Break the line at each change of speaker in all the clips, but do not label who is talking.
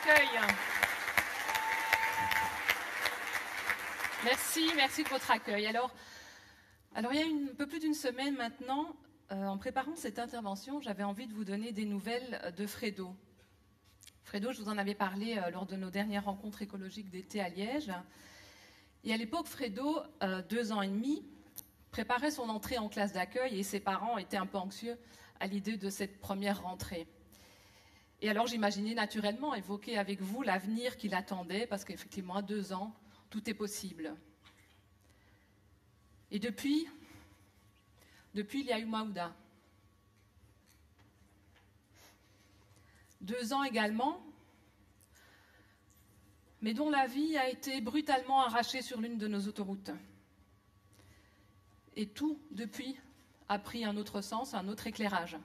accueil. Merci de votre accueil. Alors il y a un peu plus d'une semaine maintenant, en préparant cette intervention, j'avais envie de vous donner des nouvelles de Fredo. Fredo, je vous en avais parlé lors de nos dernières rencontres écologiques d'été à Liège. Et à l'époque, Fredo, 2 ans et demi, préparait son entrée en classe d'accueil et ses parents étaient un peu anxieux à l'idée de cette première rentrée. Et alors j'imaginais naturellement évoquer avec vous l'avenir qui l'attendait, parce qu'effectivement, à 2 ans, tout est possible. Et depuis, il y a eu Maouda. 2 ans également, mais dont la vie a été brutalement arrachée sur l'une de nos autoroutes. Et tout, depuis, a pris un autre sens, un autre éclairage.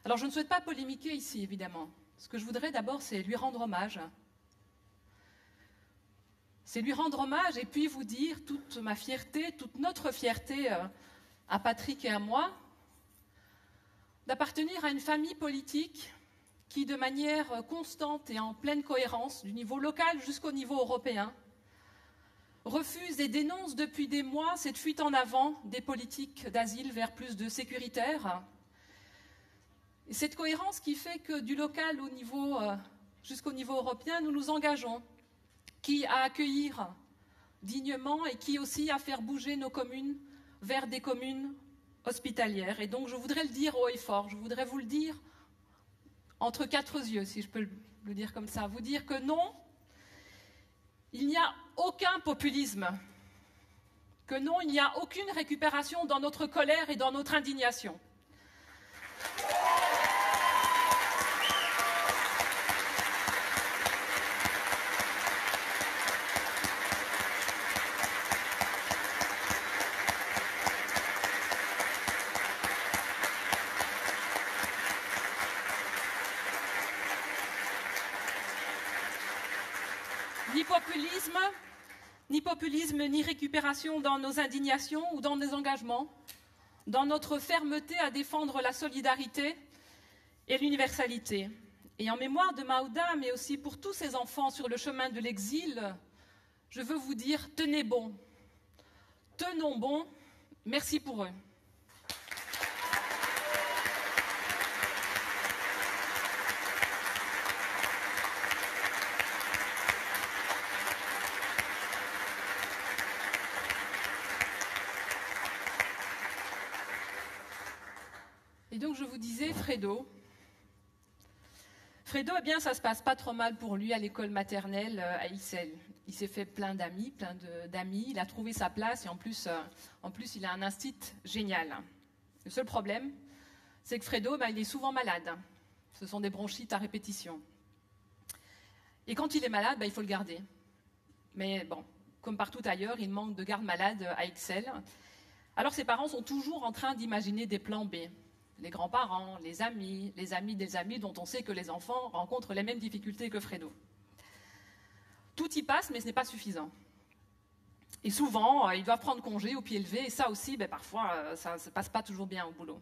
Alors je ne souhaite pas polémiquer ici, évidemment. Ce que je voudrais d'abord, c'est lui rendre hommage. C'est lui rendre hommage et puis vous dire toute ma fierté, toute notre fierté à Patrick et à moi, d'appartenir à une famille politique qui, de manière constante et en pleine cohérence, du niveau local jusqu'au niveau européen, refuse et dénonce depuis des mois cette fuite en avant des politiques d'asile vers plus de sécuritaire. Et cette cohérence qui fait que du local jusqu'au niveau européen, nous nous engageons, qui à accueillir dignement et qui aussi à faire bouger nos communes vers des communes hospitalières. Et donc je voudrais le dire haut et fort, je voudrais vous le dire entre 4 yeux, si je peux le dire comme ça, vous dire que non, il n'y a aucun populisme, que non, il n'y a aucune récupération dans notre colère et dans notre indignation. Ni populisme, ni récupération dans nos indignations ou dans nos engagements, dans notre fermeté à défendre la solidarité et l'universalité. Et en mémoire de Maouda, mais aussi pour tous ces enfants sur le chemin de l'exil, je veux vous dire, tenez bon, tenons bon, merci pour eux. Et donc je vous disais, Fredo, eh bien ça se passe pas trop mal pour lui à l'école maternelle à Ixelles. Il s'est fait plein d'amis, il a trouvé sa place et en plus il a un instinct génial. Le seul problème, c'est que Fredo, il est souvent malade. Ce sont des bronchites à répétition. Et quand il est malade, il faut le garder. Mais bon, comme partout ailleurs, il manque de garde-malade à Ixelles. Alors ses parents sont toujours en train d'imaginer des plans B. Les grands-parents, les amis des amis dont on sait que les enfants rencontrent les mêmes difficultés que Fredo. Tout y passe, mais ce n'est pas suffisant. Et souvent, ils doivent prendre congé au pied levé, et ça aussi, parfois, ça ne se passe pas toujours bien au boulot.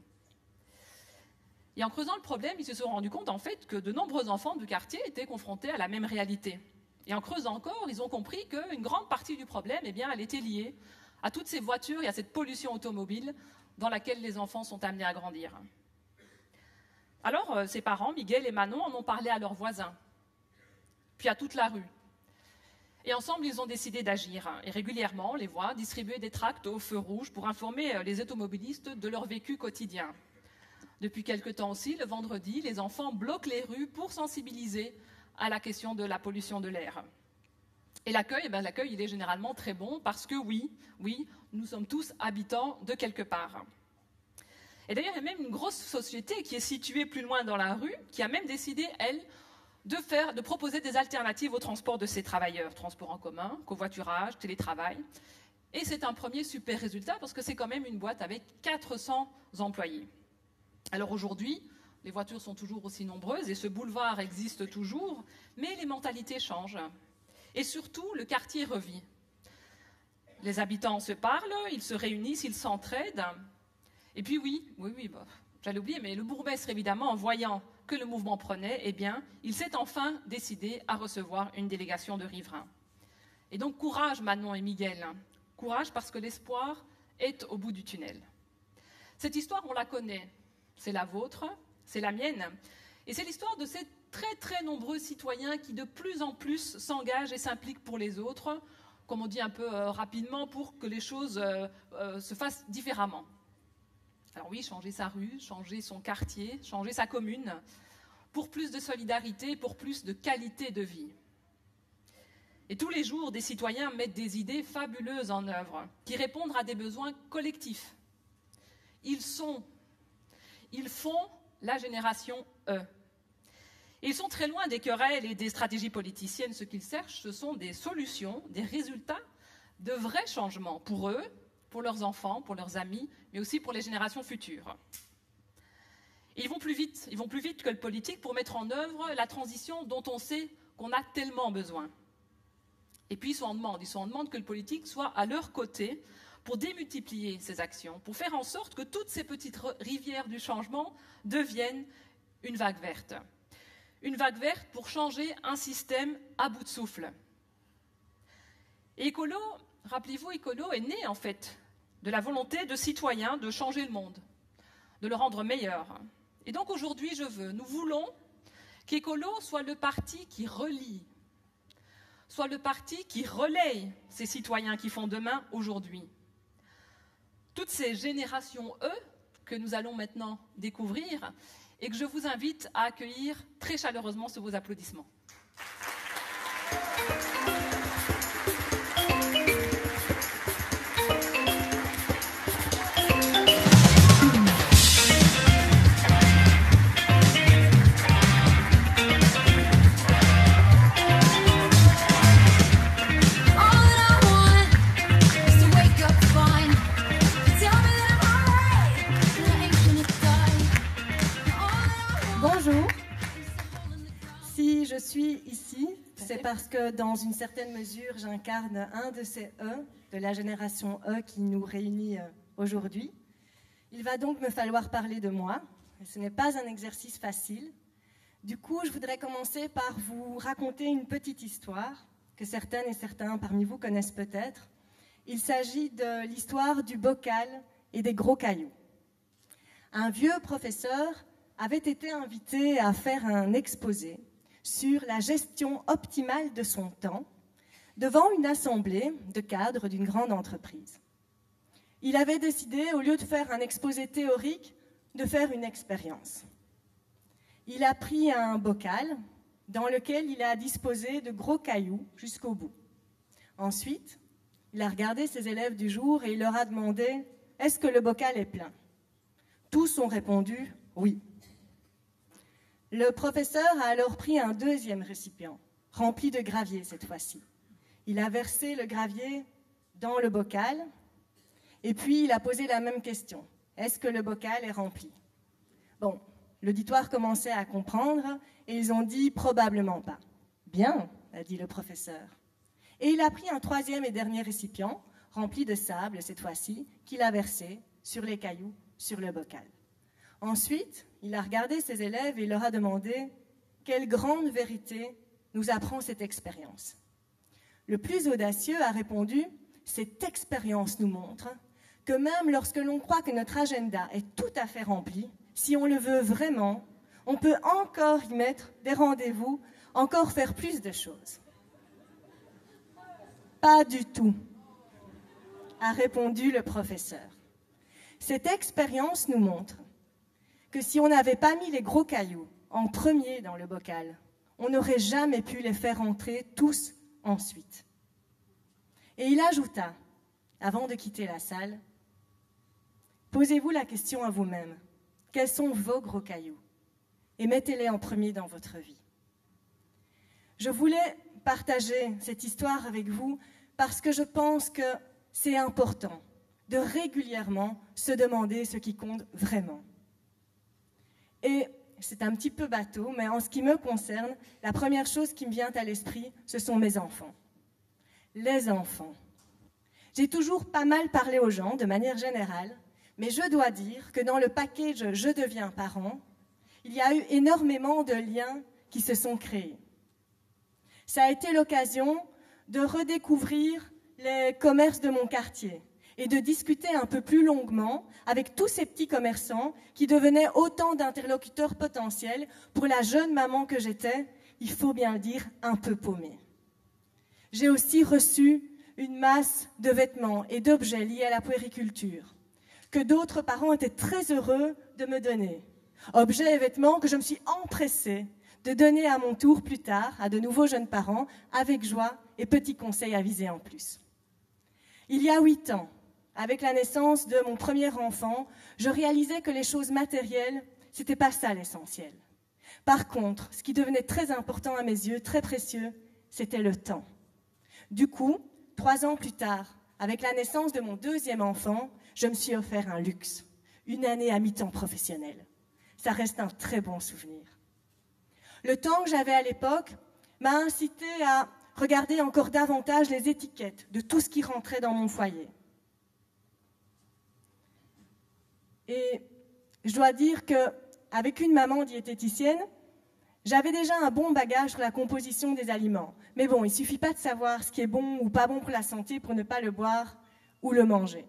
Et en creusant le problème, ils se sont rendus compte, en fait, que de nombreux enfants du quartier étaient confrontés à la même réalité. Et en creusant encore, ils ont compris qu'une grande partie du problème, elle était liée à toutes ces voitures et à cette pollution automobile dans laquelle les enfants sont amenés à grandir. Alors, ses parents, Miguel et Manon, en ont parlé à leurs voisins, puis à toute la rue. Et ensemble, ils ont décidé d'agir. Et régulièrement, on les voit distribuer des tracts au feu rouge pour informer les automobilistes de leur vécu quotidien. Depuis quelque temps aussi, le vendredi, les enfants bloquent les rues pour sensibiliser à la question de la pollution de l'air. Et l'accueil, il est généralement très bon parce que oui, nous sommes tous habitants de quelque part. Et d'ailleurs, il y a même une grosse société qui est située plus loin dans la rue, qui a même décidé, elle, de proposer des alternatives au transport de ses travailleurs. Transport en commun, covoiturage, télétravail. Et c'est un premier super résultat parce que c'est quand même une boîte avec 400 employés. Alors aujourd'hui, les voitures sont toujours aussi nombreuses et ce boulevard existe toujours, mais les mentalités changent. Et surtout, le quartier revit. Les habitants se parlent, ils se réunissent, ils s'entraident. Et puis j'allais oublier, mais le bourgmestre, évidemment, en voyant que le mouvement prenait, eh bien, il s'est enfin décidé à recevoir une délégation de riverains. Et donc, courage Manon et Miguel, courage parce que l'espoir est au bout du tunnel. Cette histoire, on la connaît, c'est la vôtre, c'est la mienne, et c'est l'histoire de ces très très nombreux citoyens qui de plus en plus s'engagent et s'impliquent pour les autres, comme on dit un peu rapidement, pour que les choses se fassent différemment. Alors oui, changer sa rue, changer son quartier, changer sa commune, pour plus de solidarité, pour plus de qualité de vie. Et tous les jours, des citoyens mettent des idées fabuleuses en œuvre, qui répondent à des besoins collectifs. Ils font la génération E. Et ils sont très loin des querelles et des stratégies politiciennes. Ce qu'ils cherchent, ce sont des solutions, des résultats de vrais changements pour eux, pour leurs enfants, pour leurs amis, mais aussi pour les générations futures. Et ils vont plus vite que le politique pour mettre en œuvre la transition dont on sait qu'on a tellement besoin. Et puis ils sont en demande que le politique soit à leur côté pour démultiplier ces actions, pour faire en sorte que toutes ces petites rivières du changement deviennent une vague verte. Une vague verte pour changer un système à bout de souffle. Et Écolo, rappelez-vous, Écolo est né en fait de la volonté de citoyens de changer le monde, de le rendre meilleur. Et donc aujourd'hui, nous voulons qu'Écolo soit le parti qui relie, soit le parti qui relaye ces citoyens qui font demain aujourd'hui. Toutes ces générations E que nous allons maintenant découvrir et que je vous invite à accueillir très chaleureusement sous vos applaudissements.
Bonjour. Si je suis ici, c'est parce que dans une certaine mesure, j'incarne un de ces E, de la génération E qui nous réunit aujourd'hui. Il va donc me falloir parler de moi. Ce n'est pas un exercice facile. Du coup, je voudrais commencer par vous raconter une petite histoire que certaines et certains parmi vous connaissent peut-être. Il s'agit de l'histoire du bocal et des gros cailloux. Un vieux professeur avait été invité à faire un exposé sur la gestion optimale de son temps devant une assemblée de cadres d'une grande entreprise. Il avait décidé, au lieu de faire un exposé théorique, de faire une expérience. Il a pris un bocal dans lequel il a disposé de gros cailloux jusqu'au bout. Ensuite, il a regardé ses élèves du jour et il leur a demandé « Est-ce que le bocal est plein ?» Tous ont répondu « Oui ». Le professeur a alors pris un deuxième récipient, rempli de gravier cette fois-ci. Il a versé le gravier dans le bocal et puis il a posé la même question. Est-ce que le bocal est rempli? Bon, l'auditoire commençait à comprendre et ils ont dit probablement pas. Bien, a dit le professeur. Et il a pris un troisième et dernier récipient, rempli de sable cette fois-ci, qu'il a versé sur les cailloux, sur le bocal. Ensuite, il a regardé ses élèves et leur a demandé « Quelle grande vérité nous apprend cette expérience ?» Le plus audacieux a répondu « Cette expérience nous montre que même lorsque l'on croit que notre agenda est tout à fait rempli, si on le veut vraiment, on peut encore y mettre des rendez-vous, encore faire plus de choses. » Pas du tout, a répondu le professeur. Cette expérience nous montre que si on n'avait pas mis les gros cailloux en premier dans le bocal, on n'aurait jamais pu les faire entrer tous ensuite. Et il ajouta, avant de quitter la salle, « Posez-vous la question à vous-même, quels sont vos gros cailloux? Et mettez-les en premier dans votre vie. » Je voulais partager cette histoire avec vous parce que je pense que c'est important de régulièrement se demander ce qui compte vraiment. Et c'est un petit peu bateau, mais en ce qui me concerne, la première chose qui me vient à l'esprit, ce sont mes enfants. Les enfants. J'ai toujours pas mal parlé aux gens, de manière générale, mais je dois dire que dans le package « Je deviens parent », il y a eu énormément de liens qui se sont créés. Ça a été l'occasion de redécouvrir les commerces de mon quartier et de discuter un peu plus longuement avec tous ces petits commerçants qui devenaient autant d'interlocuteurs potentiels pour la jeune maman que j'étais, il faut bien le dire, un peu paumée. J'ai aussi reçu une masse de vêtements et d'objets liés à la puériculture que d'autres parents étaient très heureux de me donner. Objets et vêtements que je me suis empressée de donner à mon tour plus tard à de nouveaux jeunes parents avec joie et petits conseils avisés en plus. Il y a 8 ans, avec la naissance de mon premier enfant, je réalisais que les choses matérielles, c'était pas ça l'essentiel. Par contre, ce qui devenait très important à mes yeux, très précieux, c'était le temps. Du coup, 3 ans plus tard, avec la naissance de mon deuxième enfant, je me suis offert un luxe, une année à mi-temps professionnelle. Ça reste un très bon souvenir. Le temps que j'avais à l'époque m'a incité à regarder encore davantage les étiquettes de tout ce qui rentrait dans mon foyer. Et je dois dire qu'avec une maman diététicienne, j'avais déjà un bon bagage sur la composition des aliments. Mais bon, il ne suffit pas de savoir ce qui est bon ou pas bon pour la santé pour ne pas le boire ou le manger.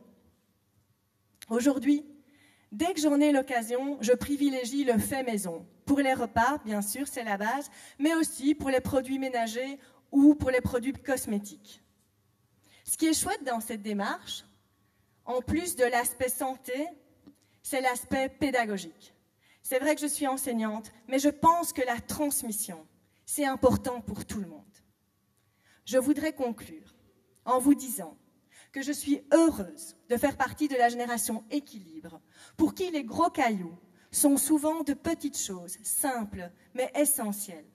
Aujourd'hui, dès que j'en ai l'occasion, je privilégie le fait maison. Pour les repas, bien sûr, c'est la base, mais aussi pour les produits ménagers ou pour les produits cosmétiques. Ce qui est chouette dans cette démarche, en plus de l'aspect santé, c'est l'aspect pédagogique. C'est vrai que je suis enseignante, mais je pense que la transmission, c'est important pour tout le monde. Je voudrais conclure en vous disant que je suis heureuse de faire partie de la génération équilibre, pour qui les gros cailloux sont souvent de petites choses, simples, mais essentielles.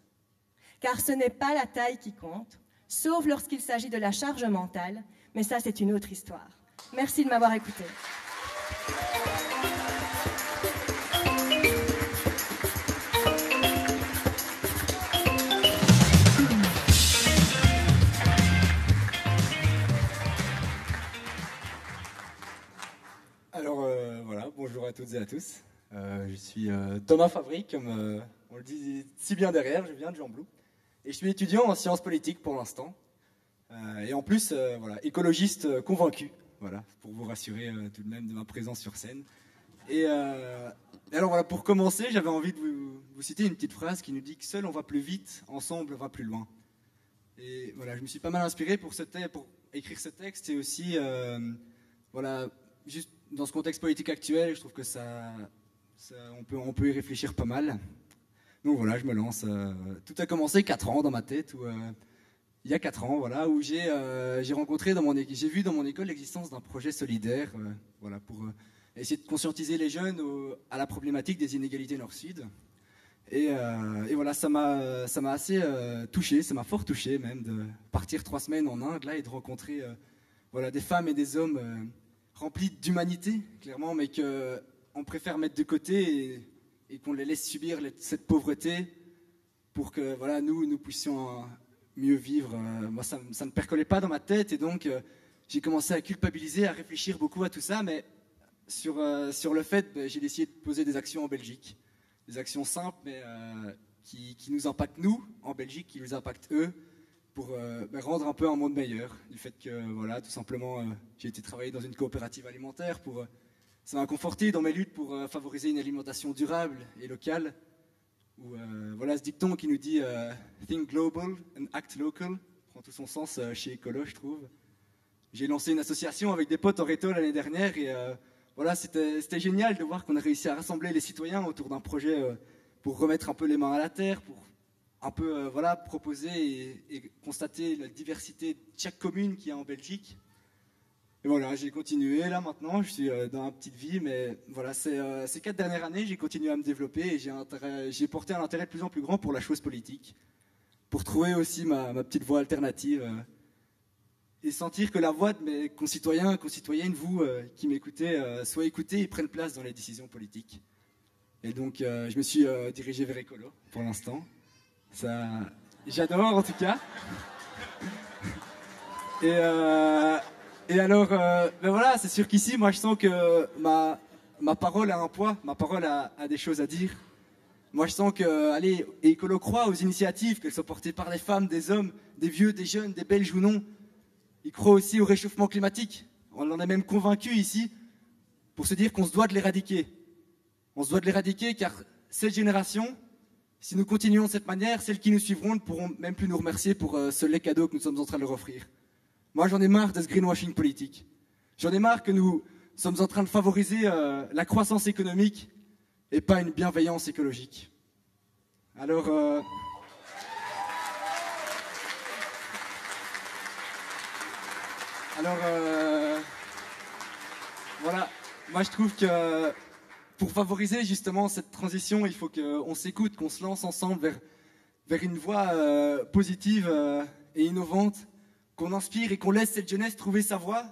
Car ce n'est pas la taille qui compte, sauf lorsqu'il s'agit de la charge mentale, mais ça c'est une autre histoire. Merci de m'avoir écoutée.
Alors voilà, bonjour à toutes et à tous. Je suis Thomas Favry, comme on le dit si bien derrière, je viens de Jean-Blou. Et je suis étudiant en sciences politiques pour l'instant. Et en plus, voilà, écologiste convaincu, voilà, pour vous rassurer tout de même de ma présence sur scène. Et alors voilà, pour commencer, j'avais envie de vous citer une petite phrase qui nous dit que seul on va plus vite, ensemble on va plus loin. Et voilà, je me suis pas mal inspiré pour écrire ce texte et aussi, voilà, juste dans ce contexte politique actuel, je trouve que on peut y réfléchir pas mal. Donc voilà, je me lance. Tout a commencé 4 ans dans ma tête, il y a 4 ans, voilà, où j'ai vu dans mon école l'existence d'un projet solidaire, voilà, pour essayer de conscientiser les jeunes à la problématique des inégalités nord-sud. Et voilà, ça m'a assez touché, ça m'a fort touché même de partir 3 semaines en Inde là et de rencontrer voilà, des femmes et des hommes remplis d'humanité, clairement, mais qu'on préfère mettre de côté et qu'on les laisse subir cette pauvreté pour que voilà, nous puissions mieux vivre. Moi, ça ne percolait pas dans ma tête et donc j'ai commencé à culpabiliser, à réfléchir beaucoup à tout ça, mais sur le fait, j'ai décidé de poser des actions en Belgique. Des actions simples, mais qui nous impactent nous, en Belgique, qui nous impactent eux, pour rendre un peu un monde meilleur. Du fait que, voilà, tout simplement, j'ai été travailler dans une coopérative alimentaire. Ça m'a conforté dans mes luttes pour favoriser une alimentation durable et locale. Où, voilà ce dicton qui nous dit Think global and act local, prend tout son sens chez Écolo, je trouve. J'ai lancé une association avec des potes en réto l'année dernière et voilà, c'était génial de voir qu'on a réussi à rassembler les citoyens autour d'un projet pour remettre un peu les mains à la terre, pour un peu voilà, proposer et constater la diversité de chaque commune qu'il y a en Belgique. Et voilà, j'ai continué là maintenant, je suis dans ma petite vie, mais voilà, ces 4 dernières années, j'ai continué à me développer et j'ai porté un intérêt de plus en plus grand pour la chose politique, pour trouver aussi ma petite voie alternative et sentir que la voix de mes concitoyens, concitoyennes, vous qui m'écoutez, soit écoutée et prenne place dans les décisions politiques. Et donc, je me suis dirigé vers Écolo pour l'instant. Ça, j'adore en tout cas. Et alors, ben voilà, c'est sûr qu'ici, moi, je sens que ma parole a un poids, ma parole a des choses à dire. Moi, je sens que, allez, Écolo croit aux initiatives, qu'elles soient portées par des femmes, des hommes, des vieux, des jeunes, des Belges ou non. Ils croient aussi au réchauffement climatique. On en est même convaincus ici pour se dire qu'on se doit de l'éradiquer. On se doit de l'éradiquer car cette génération, si nous continuons de cette manière, celles qui nous suivront ne pourront même plus nous remercier pour ce lait cadeau que nous sommes en train de leur offrir. Moi, j'en ai marre de ce greenwashing politique. J'en ai marre que nous sommes en train de favoriser la croissance économique et pas une bienveillance écologique. Alors, voilà, moi je trouve que pour favoriser justement cette transition, il faut qu'on s'écoute, qu'on se lance ensemble vers une voie positive et innovante, qu'on inspire et qu'on laisse cette jeunesse trouver sa voie,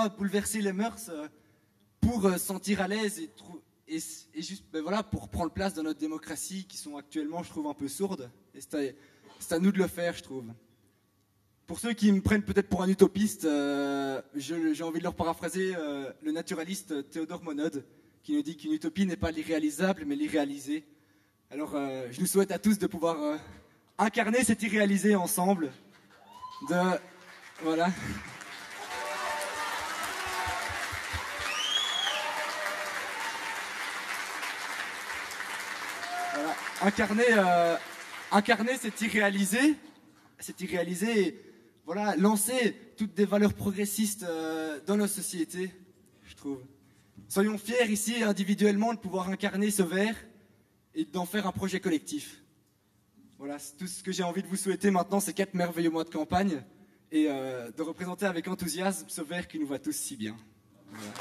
bouleverser les mœurs pour se sentir à l'aise et juste voilà, pour prendre place dans notre démocratie qui sont actuellement, je trouve, un peu sourdes. Et c'est à nous de le faire, je trouve. Pour ceux qui me prennent peut-être pour un utopiste, j'ai envie de leur paraphraser le naturaliste Théodore Monod, qui nous dit qu'une utopie n'est pas l'irréalisable, mais l'irréalisé. Alors, je nous souhaite à tous de pouvoir incarner cet irréalisé ensemble. Voilà. Voilà. Incarner cet irréalisé et voilà, lancer toutes des valeurs progressistes dans nos sociétés, je trouve. Soyons fiers ici individuellement de pouvoir incarner ce vert et d'en faire un projet collectif. Voilà, c'est tout ce que j'ai envie de vous souhaiter maintenant, ces 4 merveilleux mois de campagne et de représenter avec enthousiasme ce vert qui nous va tous si bien. Voilà.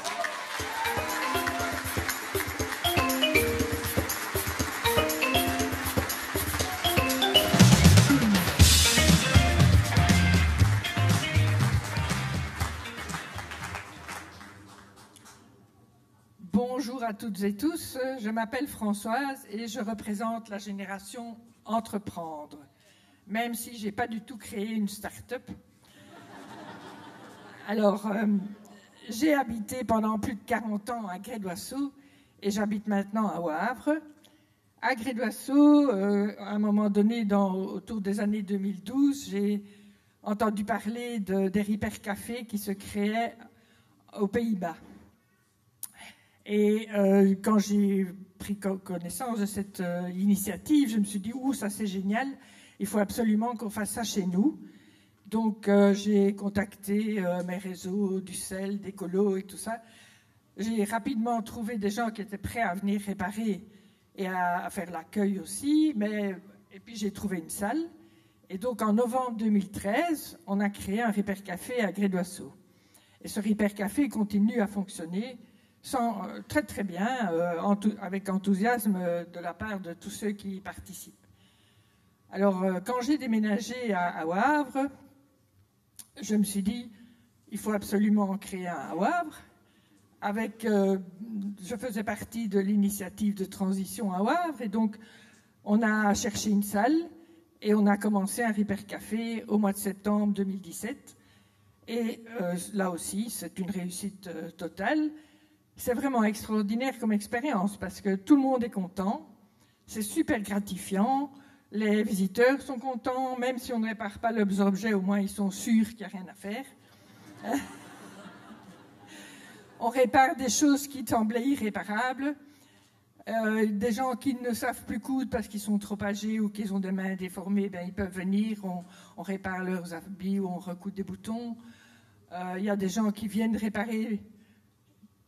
Bonjour à toutes et tous, je m'appelle Françoise et je représente la génération Entreprendre, même si je n'ai pas du tout créé une start-up. Alors, j'ai habité pendant plus de 40 ans à Grès-d'Oisseau et j'habite maintenant à Wavre. À Grès-d'Oisseau, à un moment donné, autour des années 2012, j'ai entendu parler des Ripper Café qui se créaient aux Pays-Bas. Et quand j'ai pris connaissance de cette initiative, je me suis dit « Ouh, ça c'est génial, il faut absolument qu'on fasse ça chez nous ». Donc j'ai contacté mes réseaux du sel, d'écolo et tout ça. J'ai rapidement trouvé des gens qui étaient prêts à venir réparer et à faire l'accueil aussi. Et puis j'ai trouvé une salle. Et donc en novembre 2013, on a créé un Ripper Café à Grès-d'Oisseau. Et ce Ripper Café continue à fonctionner très très bien, avec enthousiasme de la part de tous ceux qui y participent. Alors, quand j'ai déménagé à Wavre, je me suis dit, il faut absolument en créer un à Wavre. Je faisais partie de l'initiative de transition à Wavre, et donc on a cherché une salle, et on a commencé un Ripper Café au mois de septembre 2017. Et là aussi, c'est une réussite totale. C'est vraiment extraordinaire comme expérience parce que tout le monde est content, c'est super gratifiant, les visiteurs sont contents, même si on ne répare pas leurs objets, au moins ils sont sûrs qu'il n'y a rien à faire. On répare des choses qui semblaient irréparables, des gens qui ne savent plus coudre parce qu'ils sont trop âgés ou qu'ils ont des mains déformées, ils peuvent venir, on répare leurs habits ou on recoud des boutons. Il y a des gens qui viennent réparer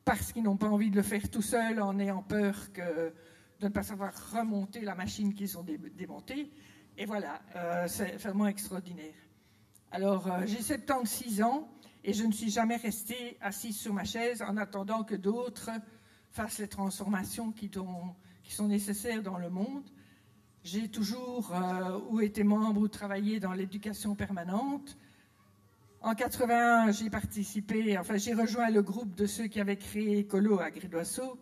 parce qu'ils n'ont pas envie de le faire tout seuls en ayant peur de ne pas savoir remonter la machine qu'ils ont démontée. Et voilà, c'est vraiment extraordinaire. Alors, j'ai 76 ans et je ne suis jamais restée assise sur ma chaise en attendant que d'autres fassent les transformations qui sont nécessaires dans le monde. J'ai toujours été membre ou travaillé dans l'éducation permanente. En 81, j'ai rejoint le groupe de ceux qui avaient créé Écolo à Grès-d'Oisseau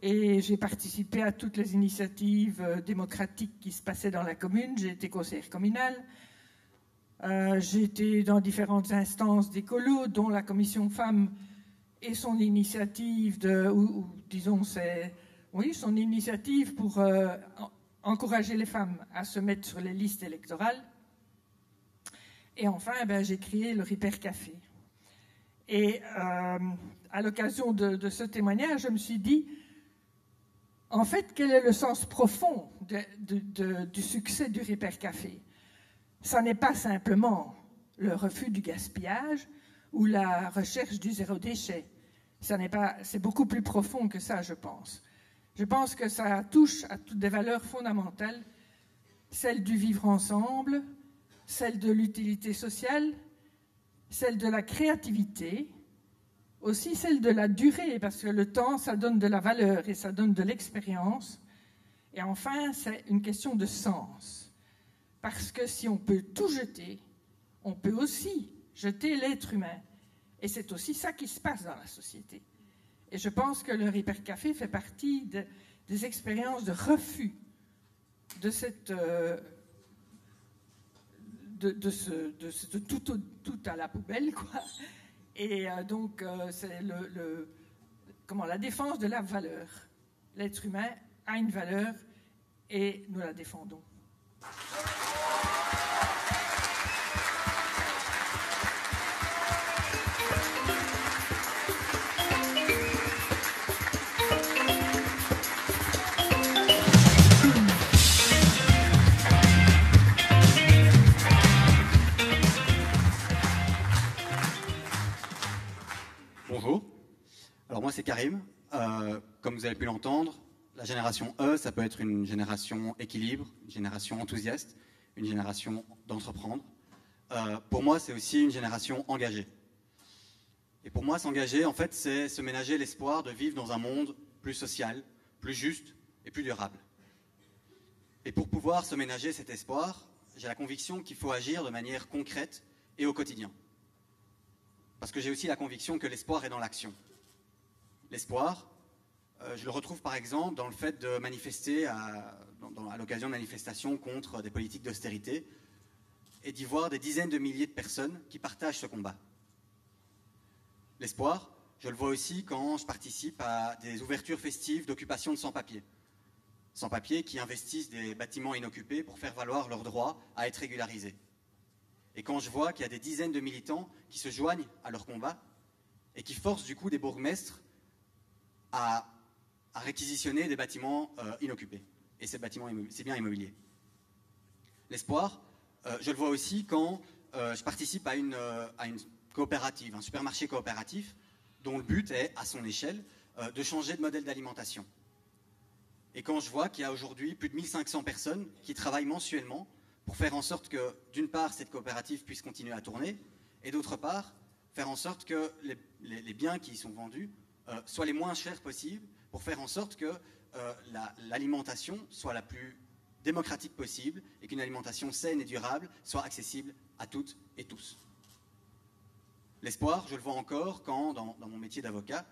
et j'ai participé à toutes les initiatives démocratiques qui se passaient dans la commune. J'ai été conseillère communale, j'ai été dans différentes instances d'Écolo, dont la commission femmes et son initiative oui, son initiative pour encourager les femmes à se mettre sur les listes électorales. Et enfin, j'ai créé le Ripper Café. Et à l'occasion de ce témoignage, je me suis dit, en fait, quel est le sens profond du succès du Ripper Café? Ça n'est pas simplement le refus du gaspillage ou la recherche du zéro déchet. C'est beaucoup plus profond que ça, je pense. Je pense que ça touche à toutes des valeurs fondamentales, celles du vivre ensemble, celles de l'utilité sociale, celles de la créativité, aussi celle de la durée, parce que le temps, ça donne de la valeur et ça donne de l'expérience. Et enfin, c'est une question de sens. Parce que si on peut tout jeter, on peut aussi jeter l'être humain. Et c'est aussi ça qui se passe dans la société. Et je pense que le Ripper Café fait partie des expériences de refus de cette... de tout à la poubelle, quoi. Et donc, c'est la défense de la valeur. L'être humain a une valeur et nous la défendons.
Bonjour, alors moi c'est Karim. Comme vous avez pu l'entendre, la génération E, ça peut être une génération équilibre, une génération enthousiaste, une génération d'entreprendre. Pour moi, c'est aussi une génération engagée. Et pour moi, s'engager, en fait, c'est se ménager l'espoir de vivre dans un monde plus social, plus juste et plus durable. Et pour pouvoir se ménager cet espoir, j'ai la conviction qu'il faut agir de manière concrète et au quotidien. Parce que j'ai aussi la conviction que l'espoir est dans l'action. L'espoir, je le retrouve par exemple dans le fait de manifester à l'occasion de manifestations contre des politiques d'austérité et d'y voir des dizaines de milliers de personnes qui partagent ce combat. L'espoir, je le vois aussi quand je participe à des ouvertures festives d'occupation de sans-papiers. Sans-papiers qui investissent des bâtiments inoccupés pour faire valoir leur droit à être régularisés. Et quand je vois qu'il y a des dizaines de militants qui se joignent à leur combat et qui forcent du coup des bourgmestres à réquisitionner des bâtiments inoccupés. Et ces bâtiments, c'est bien immobilier. L'espoir, je le vois aussi quand je participe à une coopérative, un supermarché coopératif, dont le but est, à son échelle, de changer de modèle d'alimentation. Et quand je vois qu'il y a aujourd'hui plus de 1500 personnes qui travaillent mensuellement pour faire en sorte que, d'une part, cette coopérative puisse continuer à tourner, et d'autre part, faire en sorte que les biens qui y sont vendus soient les moins chers possibles, pour faire en sorte que l'alimentation soit la plus démocratique possible, et qu'une alimentation saine et durable soit accessible à toutes et tous. L'espoir, je le vois encore quand, dans mon métier d'avocat,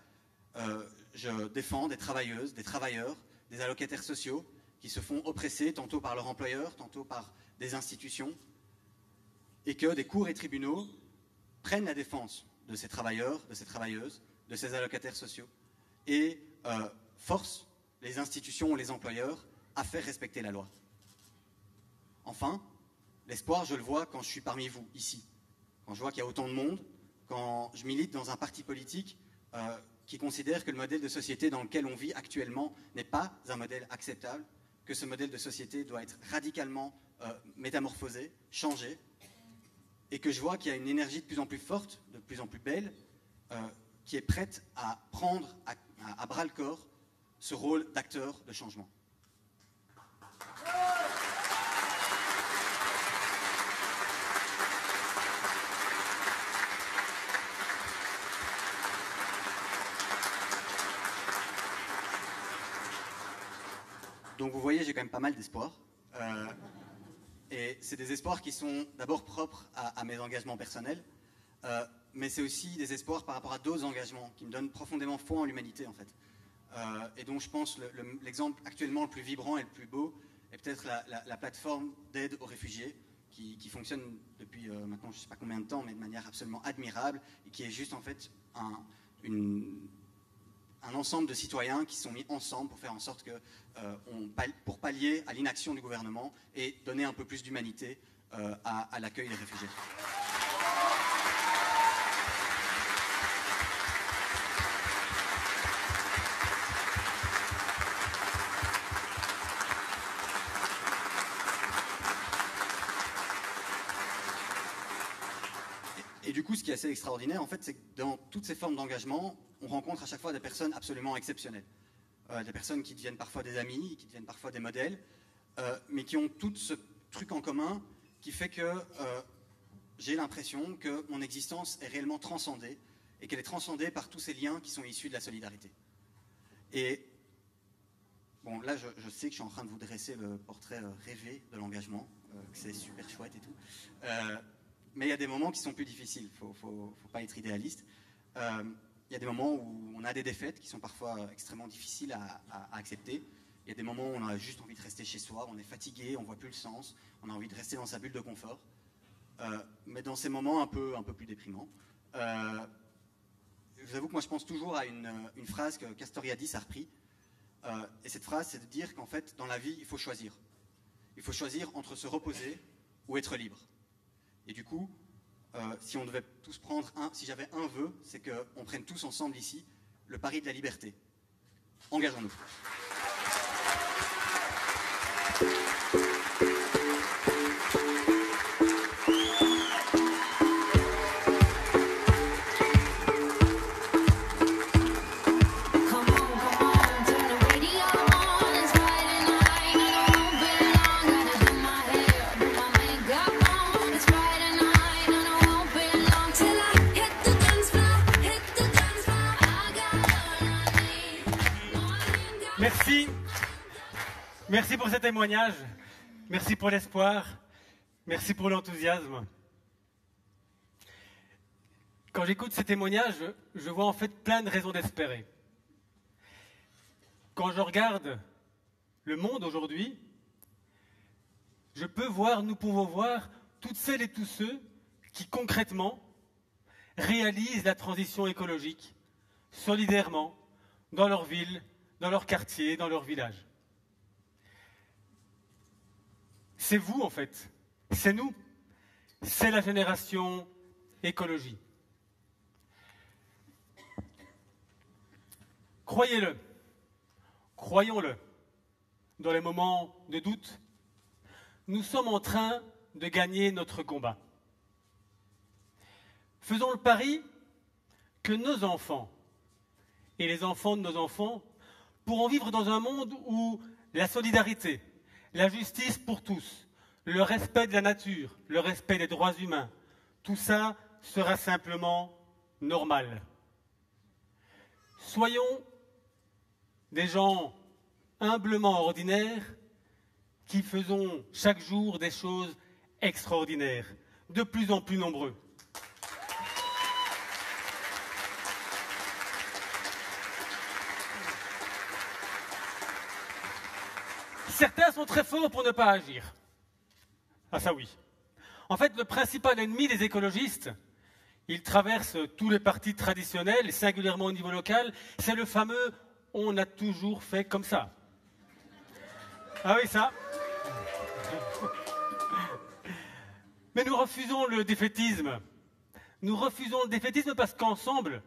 je défends des travailleuses, des travailleurs, des allocataires sociaux qui se font oppresser tantôt par leur employeur, tantôt par des institutions, et que des cours et tribunaux prennent la défense de ces travailleurs, de ces travailleuses, de ces allocataires sociaux, et forcent les institutions ou les employeurs à faire respecter la loi. Enfin, l'espoir, je le vois quand je suis parmi vous, ici, quand je vois qu'il y a autant de monde, quand je milite dans un parti politique qui considère que le modèle de société dans lequel on vit actuellement n'est pas un modèle acceptable, que ce modèle de société doit être radicalement métamorphosé, changé, et que je vois qu'il y a une énergie de plus en plus forte, de plus en plus belle, qui est prête à prendre à bras-le-corps ce rôle d'acteur de changement. Donc vous voyez, j'ai quand même pas mal d'espoir. Et c'est des espoirs qui sont d'abord propres à mes engagements personnels, mais c'est aussi des espoirs par rapport à d'autres engagements qui me donnent profondément foi en l'humanité, en fait. Et donc je pense l'exemple actuellement le plus vibrant et le plus beau est peut-être la plateforme d'aide aux réfugiés qui fonctionne depuis maintenant je ne sais pas combien de temps, mais de manière absolument admirable, et qui est juste en fait un un ensemble de citoyens qui sont mis ensemble pour faire en sorte que, pour pallier à l'inaction du gouvernement et donner un peu plus d'humanité à l'accueil des réfugiés. Et du coup, ce qui est assez extraordinaire, en fait, c'est que dans toutes ces formes d'engagement, on rencontre à chaque fois des personnes absolument exceptionnelles. Des personnes qui deviennent parfois des amis, qui deviennent parfois des modèles, mais qui ont tout ce truc en commun qui fait que j'ai l'impression que mon existence est réellement transcendée et qu'elle est transcendée par tous ces liens qui sont issus de la solidarité. Et bon, là, je sais que je suis en train de vous dresser le portrait rêvé de l'engagement, que c'est super chouette et tout. Mais il y a des moments qui sont plus difficiles, il ne faut pas être idéaliste. Il y a des moments où on a des défaites qui sont parfois extrêmement difficiles à accepter. Il y a des moments où on a juste envie de rester chez soi, on est fatigué, on ne voit plus le sens, on a envie de rester dans sa bulle de confort. Mais dans ces moments un peu plus déprimants, je vous avoue que moi je pense toujours à une phrase que Castoriadis a repris. Et cette phrase, c'est de dire qu'en fait, dans la vie, il faut choisir. Il faut choisir entre se reposer ou être libre. Et du coup, si on devait tous prendre si j'avais un vœu, c'est qu'on prenne tous ensemble ici le pari de la liberté. Engageons-nous.
Merci pour ce témoignage, merci pour l'espoir, merci pour l'enthousiasme. Quand j'écoute ces témoignages, je vois en fait plein de raisons d'espérer. Quand je regarde le monde aujourd'hui, nous pouvons voir toutes celles et tous ceux qui concrètement réalisent la transition écologique solidairement dans leur ville, dans leur quartier, dans leur village. C'est vous, en fait. C'est nous. C'est la génération écologie. Croyez-le. Croyons-le. Dans les moments de doute, nous sommes en train de gagner notre combat. Faisons le pari que nos enfants et les enfants de nos enfants pourront vivre dans un monde où la solidarité, la justice pour tous, le respect de la nature, le respect des droits humains, tout ça sera simplement normal. Soyons des gens humblement ordinaires qui faisons chaque jour des choses extraordinaires, de plus en plus nombreux. Certains sont très forts pour ne pas agir. Ah ça oui. En fait, le principal ennemi des écologistes, il traverse tous les partis traditionnels, singulièrement au niveau local, c'est le fameux « on a toujours fait comme ça ». Ah oui, ça. Mais nous refusons le défaitisme. Nous refusons le défaitisme parce qu'ensemble,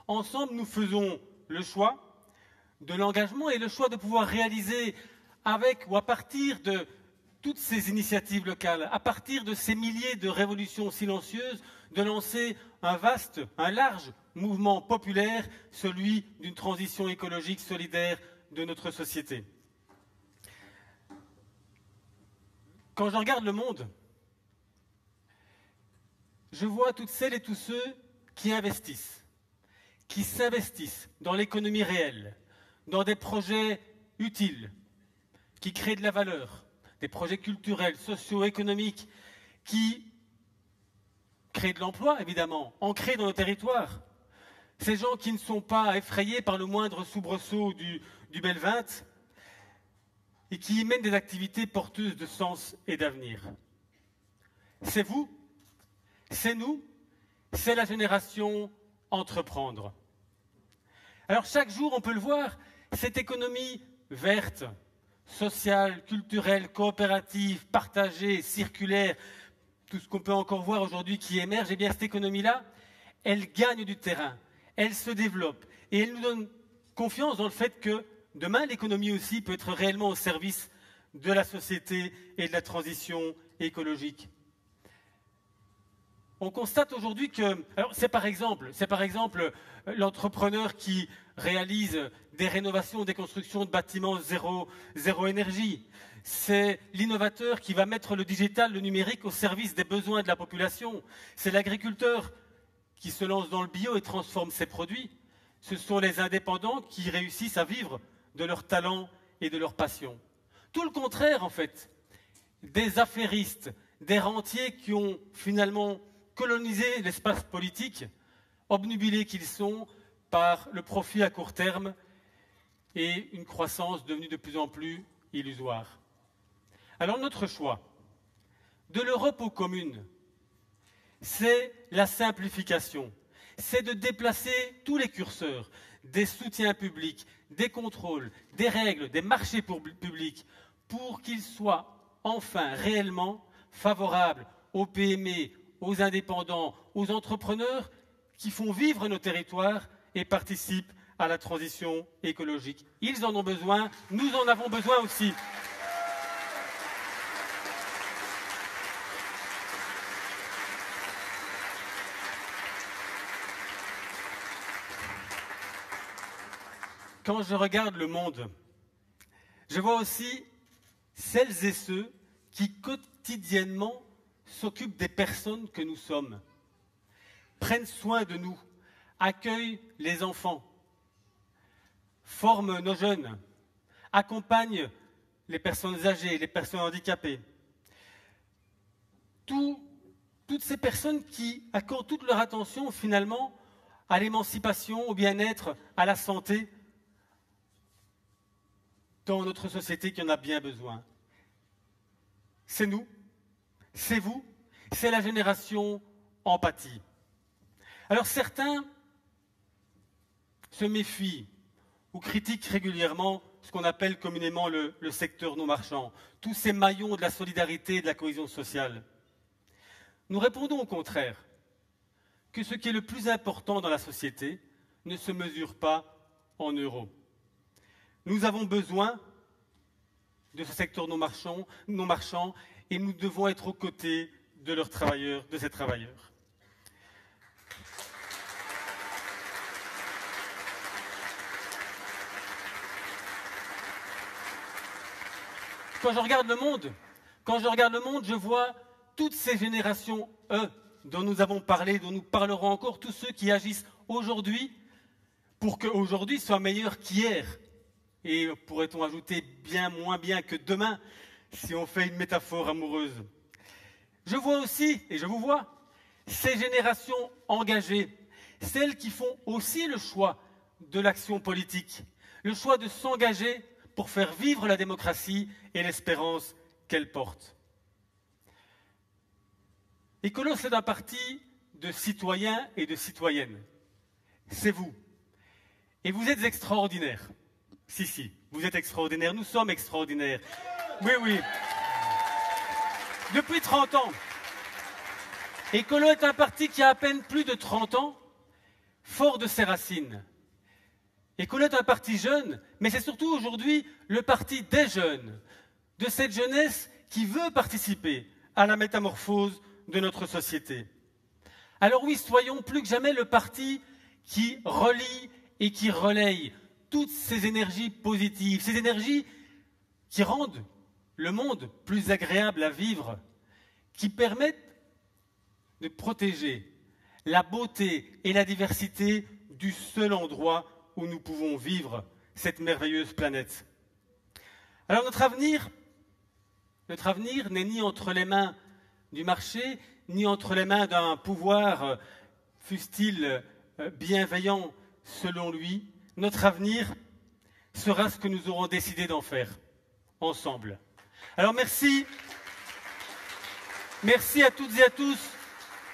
nous faisons le choix de l'engagement et le choix de pouvoir réaliser avec ou à partir de toutes ces initiatives locales, à partir de ces milliers de révolutions silencieuses, de lancer un large mouvement populaire, celui d'une transition écologique solidaire de notre société. Quand je regarde le monde, je vois toutes celles et tous ceux qui investissent, qui s'investissent dans l'économie réelle, dans des projets utiles, qui créent de la valeur, des projets culturels, socio-économiques, qui créent de l'emploi, évidemment, ancrés dans nos territoires. Ces gens qui ne sont pas effrayés par le moindre soubresaut du Belvinte et qui y mènent des activités porteuses de sens et d'avenir. C'est vous, c'est nous, c'est la génération entreprendre. Alors chaque jour, on peut le voir, cette économie verte, sociale, culturelle, coopérative, partagée, circulaire, tout ce qu'on peut encore voir aujourd'hui qui émerge, eh bien cette économie-là, elle gagne du terrain, elle se développe et elle nous donne confiance dans le fait que demain, l'économie aussi peut être réellement au service de la société et de la transition écologique. On constate aujourd'hui que, alors c'est par exemple l'entrepreneur qui réalise des rénovations, des constructions de bâtiments zéro énergie. C'est l'innovateur qui va mettre le digital, le numérique au service des besoins de la population. C'est l'agriculteur qui se lance dans le bio et transforme ses produits. Ce sont les indépendants qui réussissent à vivre de leur talent et de leur passion. Tout le contraire, en fait, des affairistes, des rentiers qui ont finalement colonisé l'espace politique, obnubilés qu'ils sont par le profit à court terme et une croissance devenue de plus en plus illusoire. Alors notre choix, de l'Europe aux communes, c'est la simplification, c'est de déplacer tous les curseurs, des soutiens publics, des contrôles, des règles, des marchés publics, pour qu'ils soient enfin réellement favorables aux PME, aux indépendants, aux entrepreneurs qui font vivre nos territoires et participent à la transition écologique. Ils en ont besoin, nous en avons besoin aussi. Quand je regarde le monde, je vois aussi celles et ceux qui quotidiennement s'occupent des personnes que nous sommes, prennent soin de nous, accueillent les enfants, forment nos jeunes, accompagnent les personnes âgées, les personnes handicapées. Toutes ces personnes qui accordent toute leur attention finalement à l'émancipation, au bien-être, à la santé, dans notre société qui en a bien besoin. C'est nous, c'est vous, c'est la génération empathie. Alors certains se méfient ou critiquent régulièrement ce qu'on appelle communément le secteur non marchand, tous ces maillons de la solidarité et de la cohésion sociale. Nous répondons au contraire que ce qui est le plus important dans la société ne se mesure pas en euros. Nous avons besoin de ce secteur non marchand, et nous devons être aux côtés de leurs travailleurs, de ces travailleurs. Quand je regarde le monde, je vois toutes ces générations dont nous avons parlé, dont nous parlerons encore, tous ceux qui agissent aujourd'hui pour qu'aujourd'hui soit meilleur qu'hier. Et pourrait-on ajouter bien moins bien que demain, si on fait une métaphore amoureuse. Je vois aussi, et je vous vois, ces générations engagées, celles qui font aussi le choix de l'action politique, le choix de s'engager pour faire vivre la démocratie et l'espérance qu'elle porte. Écolo, c'est un parti de citoyens et de citoyennes. C'est vous. Et vous êtes extraordinaires. Si, vous êtes extraordinaires, nous sommes extraordinaires. Oui. Depuis 30 ans. Écolo est un parti qui a à peine plus de 30 ans, fort de ses racines. Écolo est un parti jeune, mais c'est surtout aujourd'hui le parti des jeunes, de cette jeunesse qui veut participer à la métamorphose de notre société. Alors oui, soyons plus que jamais le parti qui relie et qui relaye toutes ces énergies positives, ces énergies qui rendent le monde plus agréable à vivre, qui permettent de protéger la beauté et la diversité du seul endroit où nous pouvons vivre cette merveilleuse planète. Alors notre avenir n'est ni entre les mains du marché, ni entre les mains d'un pouvoir, fût-il bienveillant selon lui. Notre avenir sera ce que nous aurons décidé d'en faire, ensemble. Alors merci à toutes et à tous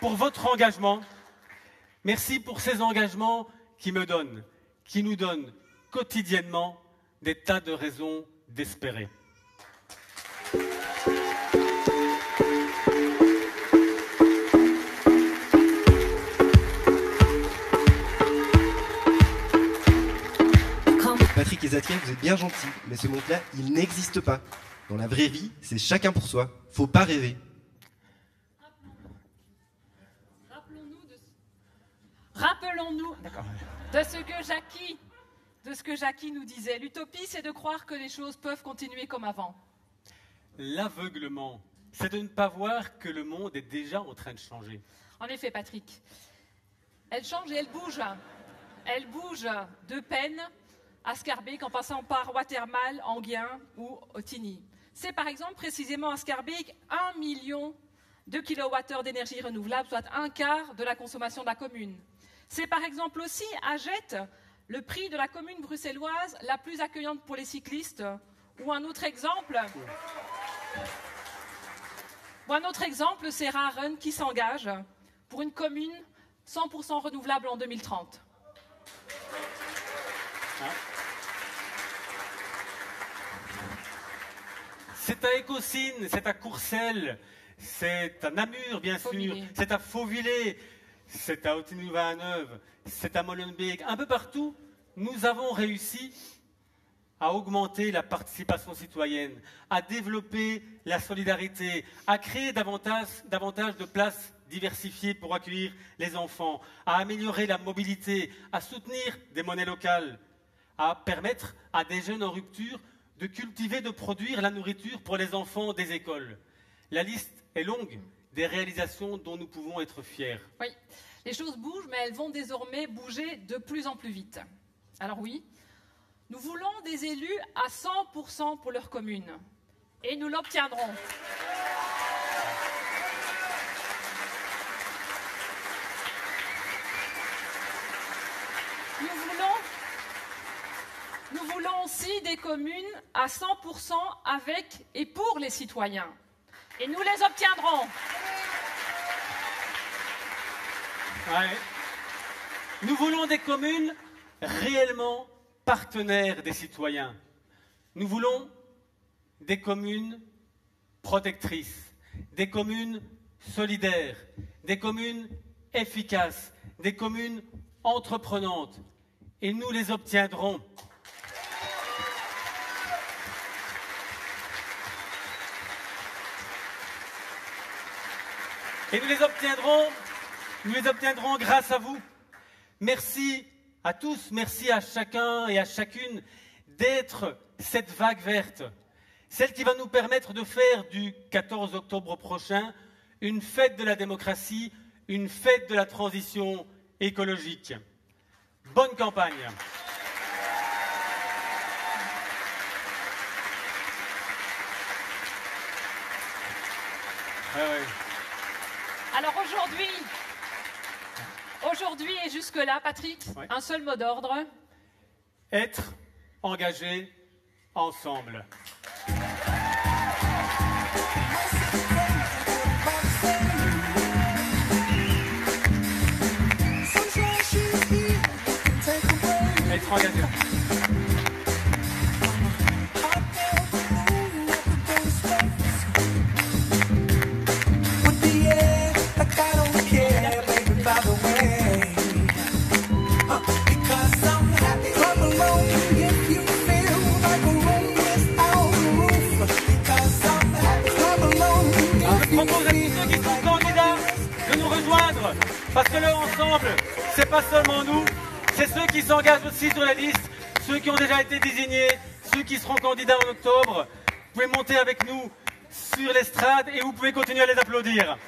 pour votre engagement. Merci pour ces engagements qui me donnent, qui nous donne quotidiennement des tas de raisons d'espérer.
Patrick et Zakia, vous êtes bien gentils, mais ce monde-là, il n'existe pas. Dans la vraie vie, c'est chacun pour soi. Faut pas rêver.
Rappelons-nous de ce que Jackie nous disait. L'utopie, c'est de croire que les choses peuvent continuer comme avant.
L'aveuglement, c'est de ne pas voir que le monde est déjà en train de changer.
En effet, Patrick, elle change et elle bouge. Elle bouge de Peine à Scarbeck en passant par Watermal, Enghien ou Otigny. C'est par exemple précisément à Scarbeck 1 million de kilowattheures d'énergie renouvelable, soit un quart de la consommation de la commune. C'est par exemple aussi à Jette, le prix de la commune bruxelloise la plus accueillante pour les cyclistes. Ou un autre exemple, c'est Raren qui s'engage pour une commune 100% renouvelable en 2030.
C'est à Écosine, c'est à Courcelles, c'est à Namur, bien sûr, c'est à Fauvillers, c'est à Otigny-Vaneuve, c'est à Molenbeek. Un peu partout, nous avons réussi à augmenter la participation citoyenne, à développer la solidarité, à créer davantage de places diversifiées pour accueillir les enfants, à améliorer la mobilité, à soutenir des monnaies locales, à permettre à des jeunes en rupture de cultiver, de produire la nourriture pour les enfants des écoles. La liste est longue des réalisations dont nous pouvons être fiers.
Oui, les choses bougent, mais elles vont désormais bouger de plus en plus vite. Alors oui, nous voulons des élus à 100% pour leur commune. Et nous l'obtiendrons. Nous voulons aussi des communes à 100% avec et pour les citoyens. Et nous les obtiendrons.
Ouais. Nous voulons des communes réellement partenaires des citoyens. Nous voulons des communes protectrices, des communes solidaires, des communes efficaces, des communes entreprenantes. Et nous les obtiendrons. Et nous les obtiendrons grâce à vous. Merci à tous, merci à chacun et à chacune d'être cette vague verte, celle qui va nous permettre de faire du 14 octobre prochain une fête de la démocratie, une fête de la transition écologique. Bonne campagne.
Ouais. Alors aujourd'hui et jusque-là, Patrick, un seul mot d'ordre.
Être engagé ensemble. Être engagé. Parce que le ensemble, c'est pas seulement nous, c'est ceux qui s'engagent aussi sur la liste, ceux qui ont déjà été désignés, ceux qui seront candidats en octobre. Vous pouvez monter avec nous sur l'estrade et vous pouvez continuer à les applaudir.